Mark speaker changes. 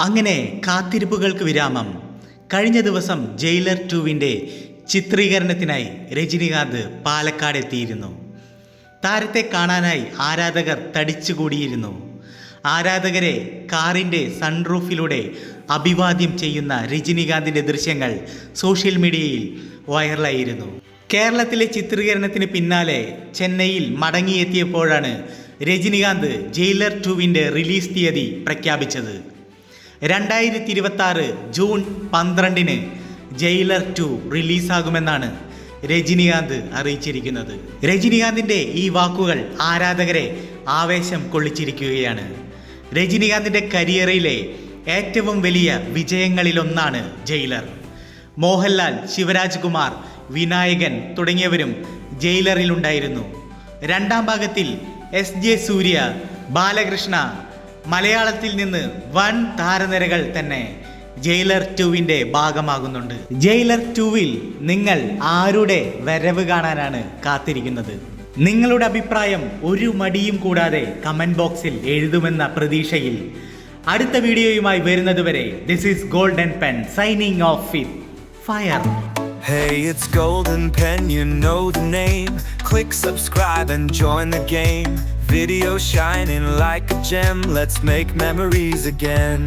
Speaker 1: അങ്ങനെ കാത്തിരിപ്പുകൾക്ക് വിരാമം. കഴിഞ്ഞ ദിവസം ജയിലർ 2-വിൻ്റെ ചിത്രീകരണത്തിനായി രജനികാന്ത് പാലക്കാട് എത്തിയിരുന്നു. താരത്തെ കാണാനായി ആരാധകർ തടിച്ചുകൂടിയിരുന്നു. ആരാധകരെ കാറിൻ്റെ സൺറൂഫിലൂടെ അഭിവാദ്യം ചെയ്യുന്ന രജനികാന്തിൻ്റെ ദൃശ്യങ്ങൾ സോഷ്യൽ മീഡിയയിൽ വൈറലായിരുന്നു. കേരളത്തിലെ ചിത്രീകരണത്തിന് പിന്നാലെ ചെന്നൈയിൽ മടങ്ങിയെത്തിയപ്പോഴാണ് രജനികാന്ത് ജയിലർ 2-വിൻ്റെ റിലീസ് തീയതി പ്രഖ്യാപിച്ചത്. 2026 ജൂൺ 12-ന് ജയിലർ 2 റിലീസാകുമെന്നാണ് രജനികാന്ത് അറിയിച്ചിരിക്കുന്നത്. രജനികാന്തിൻ്റെ ഈ വാക്കുകൾ ആരാധകരെ ആവേശം കൊള്ളിച്ചിരിക്കുകയാണ്. രജനികാന്തിൻ്റെ കരിയറിലെ ഏറ്റവും വലിയ വിജയങ്ങളിലൊന്നാണ് ജയിലർ. മോഹൻലാൽ, ശിവരാജ് കുമാർ, വിനായകൻ തുടങ്ങിയവരും ജയിലറിലുണ്ടായിരുന്നു. രണ്ടാം ഭാഗത്തിൽ SJ സൂര്യ, ബാലകൃഷ്ണ, മലയാളത്തിൽ നിന്ന് വൻ താരനിരകൾ തന്നെ ജയിലർ 2-വിൻ്റെ ഭാഗമാകുന്നുണ്ട്. ജയിലർ 2-വിൽ നിങ്ങൾ ആരുടെ വരവ് കാണാനാണ് കാത്തിരിക്കുന്നത്? നിങ്ങളുടെ അഭിപ്രായം ഒരു മടിയും കൂടാതെ കമന്റ് ബോക്സിൽ എഴുതുമെന്ന പ്രതീക്ഷയിൽ അടുത്ത വീഡിയോയുമായി വരുന്നതുവരെ this is golden pen signing off with fire.
Speaker 2: Hey, it's Golden Pen, you know the name. Click subscribe and join the game. Video shining like a gem, let's make memories again.